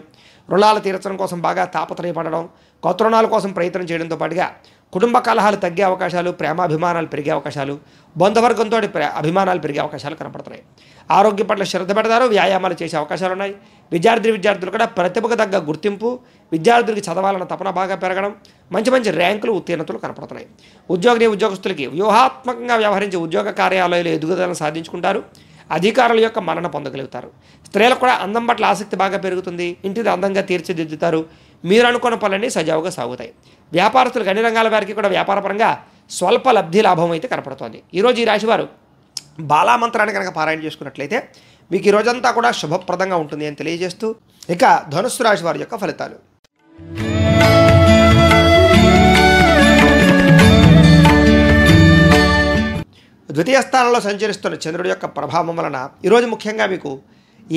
Speaker 1: రుణాలు తీర్చడం కోసం బాగా తాపత్రయపడడం, కొత్త రుణాల కోసం ప్రయత్నం చేయడంతో పాటుగా కుటుంబ కలహాలు తగ్గే అవకాశాలు, ప్రేమాభిమానాలు పెరిగే అవకాశాలు, బంధువర్గంతో అభిమానాలు పెరిగే అవకాశాలు కనపడుతున్నాయి. ఆరోగ్యం పట్ల శ్రద్ధ పెడతారు, వ్యాయామాలు చేసే అవకాశాలు ఉన్నాయి. విద్యార్థులు కూడా ప్రతిభకు తగ్గ గుర్తింపు, విద్యార్థులకి చదవాలన్న తపన బాగా పెరగడం, మంచి మంచి ర్యాంకులు, ఉత్తీర్ణతలు కనపడుతున్నాయి. ఉద్యోగస్తులకి వ్యూహాత్మకంగా వ్యవహరించే ఉద్యోగ కార్యాలయాలు ఎదుగుదలను సాధించుకుంటారు. అధికారుల యొక్క మన్నన పొందగలుగుతారు. స్త్రీలకు కూడా అందం పట్ల ఆసక్తి బాగా పెరుగుతుంది. ఇంటిని అందంగా తీర్చిదిద్దుతారు. మీరు అనుకున్న పనులన్నీ సజావుగా సాగుతాయి. వ్యాపారస్తులకు అన్ని రంగాల వారికి కూడా వ్యాపారపరంగా స్వల్ప లబ్ధి లాభం అయితే కనపడుతోంది. ఈరోజు ఈ రాశివారు బాలామంత్రాన్ని కనుక పారాయణ చేసుకున్నట్లయితే మీకు ఈ రోజంతా కూడా శుభప్రదంగా ఉంటుంది అని తెలియజేస్తూ, ఇక ధనుస్సు రాశి వారి యొక్క ఫలితాలు. ద్వితీయ స్థానంలో సంచరిస్తున్న చంద్రుడి యొక్క ప్రభావం వలన ఈరోజు ముఖ్యంగా మీకు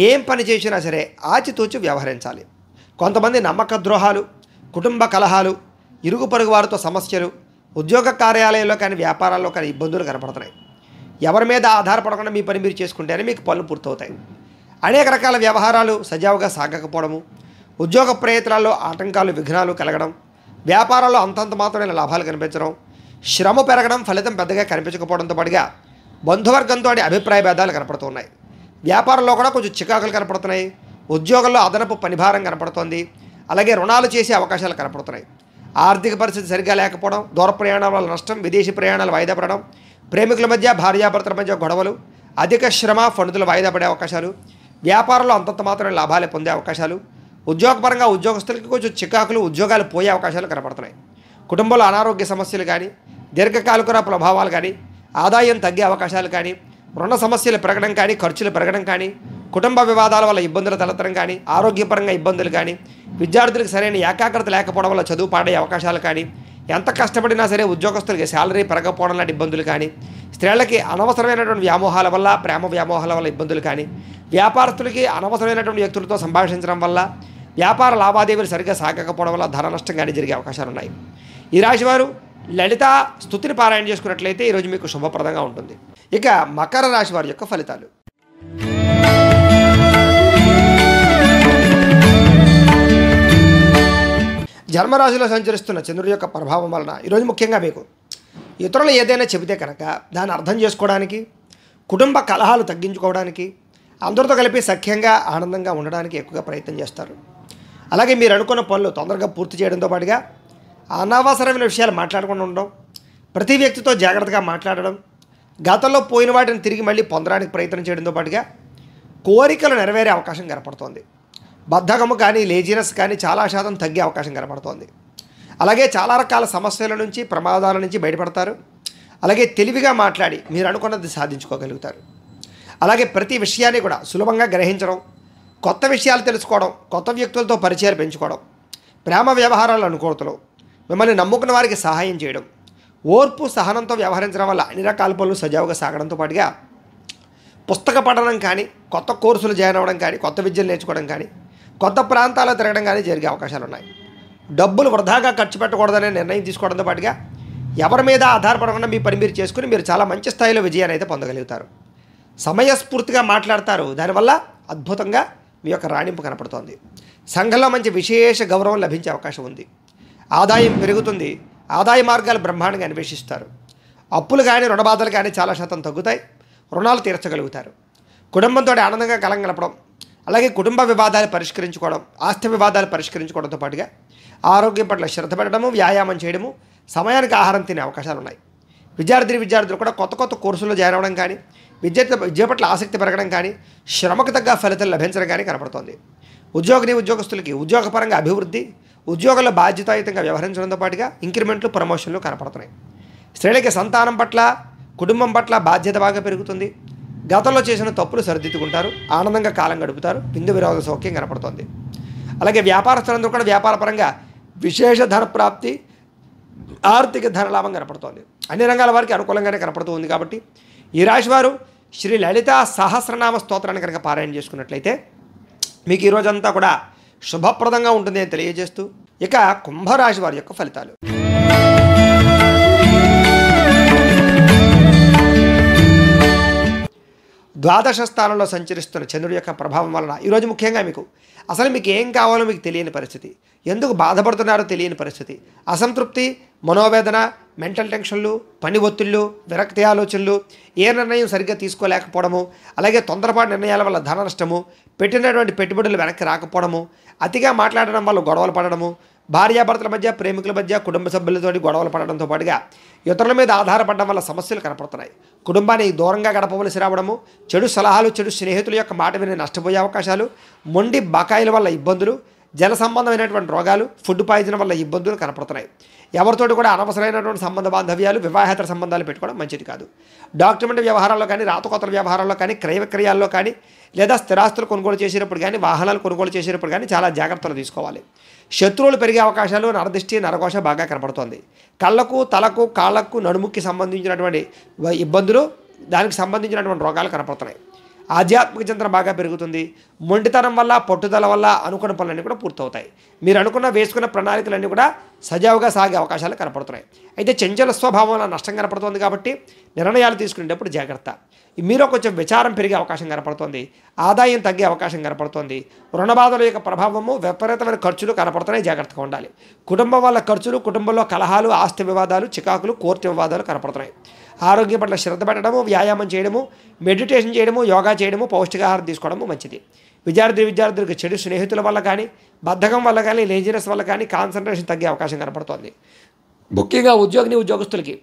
Speaker 1: ఏం పని చేసినా సరే ఆచితూచి వ్యవహరించాలి. కొంతమంది నమ్మక ద్రోహాలు, కుటుంబ కలహాలు, ఇరుగు పొరుగు వారితో సమస్యలు, ఉద్యోగ కార్యాలయాల్లో కానీ వ్యాపారాల్లో కానీ ఇబ్బందులు కనపడుతున్నాయి. ఎవరి మీద ఆధారపడకుండా మీ పని మీరు చేసుకుంటేనే మీకు పనులు పూర్తవుతాయి. అనేక రకాల వ్యవహారాలు సజావుగా సాగకపోవడము, ఉద్యోగ ప్రయత్నాల్లో ఆటంకాలు, విఘ్నాలు కలగడం, వ్యాపారాల్లో అంతంత మాత్రమైన లాభాలు కనిపించడం, శ్రమ పెరగడం, ఫలితం పెద్దగా కనిపించకపోవడంతో పాటుగా బంధువర్గంతో అభిప్రాయ భేదాలు కనపడుతున్నాయి. వ్యాపారంలో కూడా కొంచెం చికాకులు కనపడుతున్నాయి. ఉద్యోగంలో అదనపు పనిభారం కనపడుతోంది. అలాగే రుణాలు చేసే అవకాశాలు కనపడుతున్నాయి. ఆర్థిక పరిస్థితి సరిగ్గా లేకపోవడం, దూర ప్రయాణాల వల్ల నష్టం, విదేశీ ప్రయాణాలు వాయిదా పడడం, ప్రేమికుల మధ్య, భార్యాభర్తల మధ్య గొడవలు, అధిక శ్రమ, ఫండులు వాయిదా పడే అవకాశాలు, వ్యాపారంలో అంతంత మాత్రమే లాభాలు పొందే అవకాశాలు, ఉద్యోగపరంగా ఉద్యోగస్తులకి కొంచెం చికాకులు, ఉద్యోగాలు పోయే అవకాశాలు కనపడుతున్నాయి. కుటుంబంలో అనారోగ్య సమస్యలు కానీ, దీర్ఘకాలిక ప్రభావాలు కానీ, ఆదాయం తగ్గే అవకాశాలు కానీ, రుణ సమస్యలు పెరగడం కానీ, ఖర్చులు పెరగడం కానీ, కుటుంబ వివాదాల వల్ల ఇబ్బందులు తలెత్తడం కానీ, ఆరోగ్యపరంగా ఇబ్బందులు కానీ, విద్యార్థులకు సరైన ఏకాగ్రత లేకపోవడం వల్ల చదువు పాడే అవకాశాలు కానీ, ఎంత కష్టపడినా సరే ఉద్యోగస్తులకి శాలరీ పెరగకపోవడం లాంటి ఇబ్బందులు కానీ, స్త్రీలకి అనవసరమైనటువంటి వ్యామోహాల వల్ల, ప్రేమ వ్యామోహాల వల్ల ఇబ్బందులు కానీ, వ్యాపారస్తులకి అనవసరమైనటువంటి వ్యక్తులతో సంభాషించడం వల్ల, వ్యాపార లావాదేవీలు సరిగ్గా సాగకపోవడం వల్ల ధన నష్టం కానీ జరిగే అవకాశాలు ఉన్నాయి. ఈ రాశివారు లలిత స్తుతిని పారాయణ చేసుకున్నట్లయితే ఈరోజు మీకు శుభప్రదంగా ఉంటుంది. ఇక మకర రాశి వారి యొక్క ఫలితాలు. జన్మరాశిలో సంచరిస్తున్న చంద్రుడి యొక్క ప్రభావం వలన ఈరోజు ముఖ్యంగా మీకు ఇతరులు ఏదైనా చెబితే కనుక దాన్ని అర్థం చేసుకోవడానికి, కుటుంబ కలహాలు తగ్గించుకోవడానికి, అందరితో కలిపి సఖ్యంగా ఆనందంగా ఉండడానికి ఎక్కువగా ప్రయత్నం చేస్తారు. అలాగే మీరు అనుకున్న పనులు తొందరగా పూర్తి చేయడంతో పాటుగా అనవసరమైన విషయాలు మాట్లాడకుండా ఉండడం, ప్రతి వ్యక్తితో జాగ్రత్తగా మాట్లాడడం, గతంలో పోయిన వాటిని తిరిగి మళ్ళీ పొందడానికి ప్రయత్నం చేయడంతో పాటుగా కోరికలు నెరవేరే అవకాశం కనపడుతోంది. బద్ధకము కానీ లేజినెస్ కానీ చాలా శాతం తగ్గే అవకాశం కనపడుతోంది. అలాగే చాలా రకాల సమస్యల నుంచి ప్రమాదాల నుంచి బయటపడతారు. అలాగే తెలివిగా మాట్లాడి మీరు అనుకున్నది సాధించుకోగలుగుతారు. అలాగే ప్రతి విషయాన్ని కూడా సులభంగా గ్రహించడం, కొత్త విషయాలు తెలుసుకోవడం, కొత్త వ్యక్తులతో పరిచయాలు పెంచుకోవడం, ప్రేమ వ్యవహారాల అనుకూలతలు, మిమ్మల్ని నమ్ముకున్న వారికి సహాయం చేయడం, ఓర్పు సహనంతో వ్యవహరించడం వల్ల అన్ని రకాల పనులు సజావుగా సాగడంతో పాటుగా పుస్తక పఠనం కానీ, కొత్త కోర్సులు జాయిన్ అవ్వడం కానీ, కొత్త విద్యలు నేర్చుకోవడం కానీ, కొత్త ప్రాంతాల్లో తిరగడం కానీ జరిగే అవకాశాలు ఉన్నాయి. డబ్బులు వృధాగా ఖర్చు పెట్టకూడదనే నిర్ణయం తీసుకోవడంతో పాటుగా ఎవరి మీద ఆధారపడకుండా మీ పని మీరు చేసుకుని మీరు చాలా మంచి స్థాయిలో విజయాన్ని అయితే పొందగలుగుతారు. సమయస్ఫూర్తిగా మాట్లాడతారు. దానివల్ల అద్భుతంగా మీ యొక్క రాణింపు కనపడుతోంది. సంఘంలో మంచి విశేష గౌరవం లభించే అవకాశం ఉంది. ఆదాయం పెరుగుతుంది. ఆదాయ మార్గాలు బ్రహ్మాండంగా అన్వేషిస్తారు. అప్పులు కానీ రుణబాధలు కానీ చాలా శాతం తగ్గుతాయి. రుణాలు తీర్చగలుగుతారు. కుటుంబంతో ఆనందంగా కాలం గడపడం, అలాగే కుటుంబ వివాదాలు పరిష్కరించుకోవడం, ఆస్తి వివాదాలు పరిష్కరించుకోవడంతో పాటుగా ఆరోగ్యం పట్ల శ్రద్ధ పెట్టడము, వ్యాయామం చేయడము, సమయానికి ఆహారం తినే అవకాశాలు ఉన్నాయి. విద్యార్థులు కూడా కొత్త కొత్త కోర్సుల్లో జాయిన్ అవ్వడం కానీ, విద్య పట్ల ఆసక్తి పెరగడం కానీ, శ్రమకు తగ్గ ఫలితాలు లభించడం కానీ కనపడుతోంది. ఉద్యోగస్తులకి ఉద్యోగపరంగా అభివృద్ధి, ఉద్యోగంలో బాధ్యతాయుతంగా వ్యవహరించడంతో పాటుగా ఇంక్రిమెంట్లు, ప్రమోషన్లు కనపడుతున్నాయి. స్త్రీలకి సంతానం పట్ల, కుటుంబం పట్ల బాధ్యత బాగా పెరుగుతుంది. గతంలో చేసిన తప్పులు సరిదిద్దుకుంటారు. ఆనందంగా కాలం గడుపుతారు. బిందు విరోధ సౌఖ్యం కనపడుతోంది. అలాగే వ్యాపారస్తులందరూ కూడా వ్యాపారపరంగా విశేష ధన ప్రాప్తి, ఆర్థిక ధనలాభం కనపడుతోంది. అన్ని రంగాల వారికి అనుకూలంగానే కనపడుతూ ఉంది. కాబట్టి ఈ రాశివారు శ్రీ లలితా సహస్రనామ స్తోత్రాన్ని కనుక పారాయణ చేసుకున్నట్లయితే మీకు ఈ రోజంతా కూడా శుభప్రదంగా ఉంటుంది అని తెలియజేస్తూ, ఇక కుంభరాశి వారి యొక్క ఫలితాలు. ద్వాదశ స్థానంలో సంచరిస్తున్న చంద్రుడి యొక్క ప్రభావం వలన ఈరోజు ముఖ్యంగా మీకు ఏం కావాలో మీకు తెలియని పరిస్థితి, ఎందుకు బాధపడుతున్నారో తెలియని పరిస్థితి, అసంతృప్తి, మనోవేదన, మెంటల్ టెన్షన్లు, పని ఒత్తిళ్ళు, విరక్తి ఆలోచనలు, ఏ నిర్ణయం సరిగ్గా తీసుకోలేకపోవడము, అలాగే తొందరపాటు నిర్ణయాల వల్ల ధన నష్టము, పెట్టినటువంటి పెట్టుబడులు వెనక్కి రాకపోవడము, అతిగా మాట్లాడడం వల్ల గొడవలు పడడము, భార్యాభర్తల మధ్య, ప్రేమికుల మధ్య, కుటుంబ సభ్యులతో గొడవలు పడడంతో పాటుగా ఇతరుల మీద ఆధారపడడం వల్ల సమస్యలు కనపడుతున్నాయి. కుటుంబాన్ని దూరంగా గడపవలసి రావడము, చెడు సలహాలు, చెడు స్నేహితుల యొక్క మాట విని నష్టపోయే అవకాశాలు, మొండి బకాయిల వల్ల ఇబ్బందులు, జల సంబంధమైనటువంటి రోగాలు, ఫుడ్ పాయిజన్ వల్ల ఇబ్బందులు కనపడుతున్నాయి. ఎవరితోటి కూడా అనవసరమైనటువంటి సంబంధ బాంధవ్యాలు, వివాహేతర సంబంధాలు పెట్టుకోవడం మంచిది కాదు. డాక్యుమెంట్ వ్యవహారాల్లో కానీ, రాతకోతల వ్యవహారాల్లో కానీ, క్రయ విక్రయాల్లో కానీ, లేదా స్థిరాస్తులు కొనుగోలు చేసేటప్పుడు కానీ, వాహనాలు కొనుగోలు చేసేటప్పుడు కానీ చాలా జాగ్రత్తలు తీసుకోవాలి. శత్రువులు పెరిగే అవకాశాలు, నరదిష్టి, నరఘోష బాగా కనపడుతోంది. కళ్ళకు, తలకు, కాళ్ళకు, నడుముకి సంబంధించినటువంటి ఇబ్బందులు, దానికి సంబంధించినటువంటి రోగాలు కనపడుతున్నాయి. ఆధ్యాత్మిక చింతన బాగా పెరుగుతుంది. మొండితనం వల్ల, పట్టుదల వల్ల అనుకున్న పనులన్నీ కూడా పూర్తవుతాయి. మీరు వేసుకున్న ప్రణాళికలన్నీ కూడా సజావుగా సాగే అవకాశాలు కనపడుతున్నాయి. అయితే చంచల స్వభావం వల్ల నష్టం కనపడుతుంది. కాబట్టి నిర్ణయాలు తీసుకునేటప్పుడు జాగ్రత్త. మీలో కొంచెం విచారం పెరిగే అవకాశం కనపడుతుంది. ఆదాయం తగ్గే అవకాశం కనపడుతుంది. రుణబాధల యొక్క ప్రభావము, విపరీతమైన ఖర్చులు కనపడుతున్నాయి. జాగ్రత్తగా ఉండాలి. కుటుంబం వల్ల ఖర్చులు, కుటుంబంలో కలహాలు, ఆస్తి వివాదాలు, చికాకులు, కోర్టు వివాదాలు కనపడుతున్నాయి. ఆరోగ్యం పట్ల శ్రద్ధ పెట్టడము, వ్యాయామం చేయడము, మెడిటేషన్ చేయడము, యోగా చేయడము, పౌష్టికాహారం తీసుకోవడము మంచిది. విద్యార్థులకు చెడు స్నేహితుల వల్ల కానీ, బద్ధకం వల్ల కానీ, లేజినెస్ వల్ల కానీ కాన్సన్ట్రేషన్ తగ్గే అవకాశం కనపడుతోంది. ముఖ్యంగా ఉద్యోగస్తులకి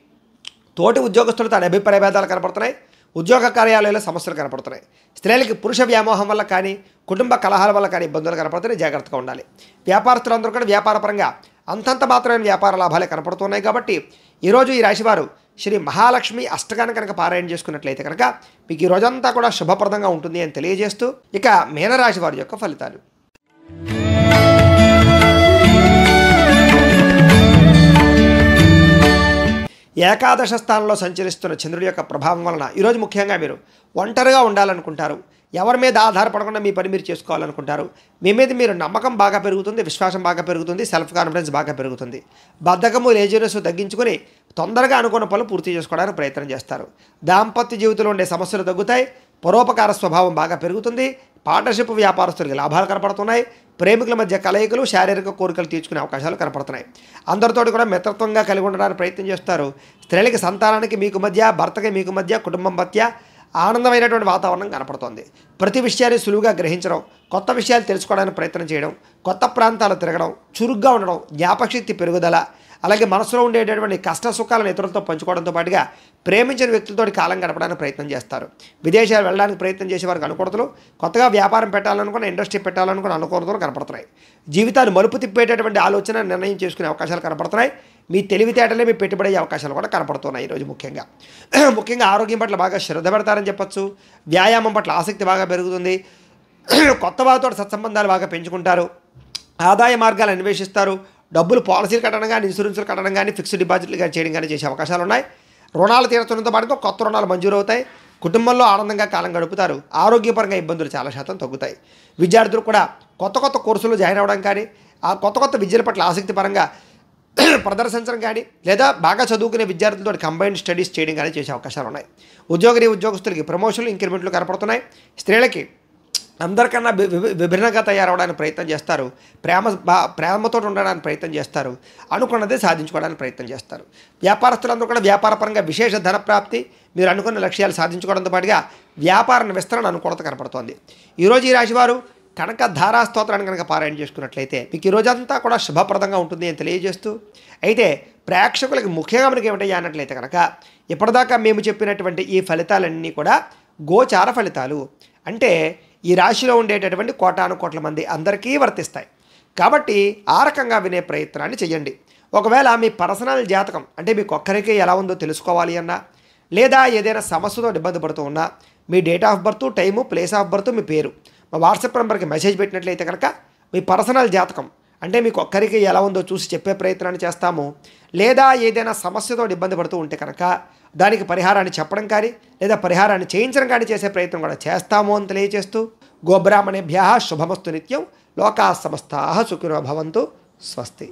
Speaker 1: తోటి ఉద్యోగస్తులతో అభిప్రాయ భేదాలు కనపడుతున్నాయి. ఉద్యోగ కార్యాలయాల్లో సమస్యలు కనపడుతున్నాయి. స్త్రీలకి పురుష వ్యామోహం వల్ల కానీ, కుటుంబ కలహాల వల్ల కానీ ఇబ్బందులు కనపడుతున్నాయి. జాగ్రత్తగా ఉండాలి. వ్యాపారస్తులందరూ కూడా వ్యాపారపరంగా అంతంత మాత్రమైన వ్యాపార లాభాలే కనపడుతున్నాయి. కాబట్టి ఈరోజు ఈ రాశివారు శ్రీ మహాలక్ష్మి అష్టకాన్ని కనుక పారాయణ చేసుకున్నట్లయితే కనుక మీకు ఈ రోజంతా కూడా శుభప్రదంగా ఉంటుంది అని తెలియజేస్తూ, ఇక మీనరాశి వారి యొక్క ఫలితాలు. ఏకాదశ స్థానంలో సంచరిస్తున్న చంద్రుడి యొక్క ప్రభావం వలన ఈరోజు ముఖ్యంగా మీరు ఒంటరిగా ఉండాలనుకుంటారు. ఎవరి మీద ఆధారపడకుండా మీ పని మీరు చేసుకోవాలనుకుంటారు. మీ మీద మీరు నమ్మకం బాగా పెరుగుతుంది, విశ్వాసం బాగా పెరుగుతుంది, సెల్ఫ్ కాన్ఫిడెన్స్ బాగా పెరుగుతుంది. బద్ధకము, లేజినెస్ తగ్గించుకొని తొందరగా అనుకున్న పనులు పూర్తి చేసుకోవడానికి ప్రయత్నం చేస్తారు. దాంపత్య జీవితంలో ఉండే సమస్యలు తగ్గుతాయి. పరోపకార స్వభావం బాగా పెరుగుతుంది. పార్ట్నర్షిప్ వ్యాపారస్తులకి లాభాలు కనపడుతున్నాయి. ప్రేమికుల మధ్య కలయికలు, శారీరక కోరికలు తీర్చుకునే అవకాశాలు కనపడుతున్నాయి. అందరితో కూడా మిత్రత్వంగా కలిగి ఉండడానికి ప్రయత్నం చేస్తారు. స్త్రీలకి సంతానానికి మీకు మధ్య, భర్తకి మీకు మధ్య, కుటుంబం మధ్య ఆనందమైనటువంటి వాతావరణం కనపడుతోంది. ప్రతి విషయాన్ని సులువుగా గ్రహించడం, కొత్త విషయాలు తెలుసుకోవడానికి ప్రయత్నం చేయడం, కొత్త ప్రాంతాలు తిరగడం, చురుగ్గా ఉండడం, జ్ఞాపకశక్తి పెరుగుదల, అలాగే మనసులో ఉండేటటువంటి కష్ట సుఖాలను ఇతరులతో పంచుకోవడంతో పాటుగా ప్రేమించిన వ్యక్తులతో కాలం గడపడానికి ప్రయత్నం చేస్తారు. విదేశాలు వెళ్ళడానికి ప్రయత్నం చేసే వారికి అనుకూలతలు, కొత్తగా వ్యాపారం పెట్టాలనుకున్న, ఇండస్ట్రీ పెట్టాలనుకున్న అనుకూలతలు కనపడుతున్నాయి. జీవితాన్ని మలుపు తిప్పేటటువంటి ఆలోచన, నిర్ణయం చేసుకునే అవకాశాలు కనపడుతున్నాయి. మీ తెలివితేటలే మీ పెట్టుబడి అయ్యే అవకాశాలు కూడా కనపడుతున్నాయి ఈరోజు. ముఖ్యంగా ఆరోగ్యం పట్ల బాగా శ్రద్ధ పెడతారని చెప్పచ్చు. వ్యాయామం పట్ల ఆసక్తి బాగా పెరుగుతుంది. కొత్త వారితో సత్సంబంధాలు బాగా పెంచుకుంటారు. ఆదాయ మార్గాలు అన్వేషిస్తారు. డబ్బులు పాలసీలు కట్టడం కానీ, ఇన్సూరెన్సులు కట్టడం కానీ, ఫిక్స్డ్ డిపాజిట్లు కానీ చేయడం కానీ చేసే అవకాశాలు ఉన్నాయి. రుణాలు తీర్చడంతో పాటుగా కొత్త రుణాలు మంజూరు అవుతాయి. కుటుంబంలో ఆనందంగా కాలం గడుపుతారు. ఆరోగ్యపరంగా ఇబ్బందులు చాలా శాతం తగ్గుతాయి. విద్యార్థులు కూడా కొత్త కోర్సులు జాయిన్ అవ్వడం కానీ, ఆ కొత్త విద్యల పట్ల ఆసక్తి పరంగా ప్రదర్శించడం కానీ, లేదా బాగా చదువుకునే విద్యార్థులతో కంబైన్డ్ స్టడీస్ చేయడం కానీ చేసే అవకాశాలు ఉన్నాయి. ఉద్యోగస్తులకి ప్రమోషన్లు, ఇంక్రిమెంట్లు కనపడుతున్నాయి. స్త్రీలకి అందరికన్నా విభిన్నంగా తయారవడానికి ప్రయత్నం చేస్తారు. ప్రేమతో ఉండడానికి ప్రయత్నం చేస్తారు. అనుకున్నదే సాధించుకోవడానికి ప్రయత్నం చేస్తారు. వ్యాపారస్తులందరూ కూడా వ్యాపారపరంగా విశేష ధన ప్రాప్తి, మీరు అనుకున్న లక్ష్యాలు సాధించుకోవడంతో పాటుగా వ్యాపార విస్తరణ అనుకూలత కనపడుతోంది. ఈరోజు ఈ రాశివారు కనుక ధారా స్తోత్రాన్ని కనుక పారాయణ చేసుకున్నట్లయితే మీకు ఈ రోజంతా కూడా శుభప్రదంగా ఉంటుంది అని తెలియజేస్తూ, అయితే ప్రేక్షకులకి ముఖ్యంగా మనకి ఏమిటయ్యా అన్నట్లయితే కనుక ఇప్పటిదాకా మేము చెప్పినటువంటి ఈ ఫలితాలన్నీ కూడా గోచార ఫలితాలు. అంటే ఈ రాశిలో ఉండేటటువంటి కోటాను మంది అందరికీ వర్తిస్తాయి. కాబట్టి ఆ రకంగా వినే ప్రయత్నాన్ని చేయండి. ఒకవేళ మీ పర్సనల్ జాతకం అంటే మీకు ఒక్కరికే ఎలా ఉందో తెలుసుకోవాలి అన్నా, లేదా ఏదైనా సమస్యతో ఇబ్బంది పడుతూ ఉన్నా, మీ date of birth, time, place of birth, మీ పేరు మా వాట్సాప్ నెంబర్కి మెసేజ్ పెట్టినట్లయితే కనుక మీ పర్సనల్ జాతకం అంటే మీకు ఒక్కరికి ఎలా ఉందో చూసి చెప్పే ప్రయత్నాన్ని చేస్తాము. లేదా ఏదైనా సమస్యతో ఇబ్బంది పడుతూ ఉంటే కనుక దానికి పరిహారాన్ని చెప్పడం కానీ, లేదా పరిహారాన్ని చేయించడం కానీ చేసే ప్రయత్నం కూడా చేస్తాము అని తెలియజేస్తూ, గోబ్రాహ్మణేభ్యః శుభమస్తు నిత్యం. లోకాః సమస్తాః సుఖినో భవంతు. స్వస్తి.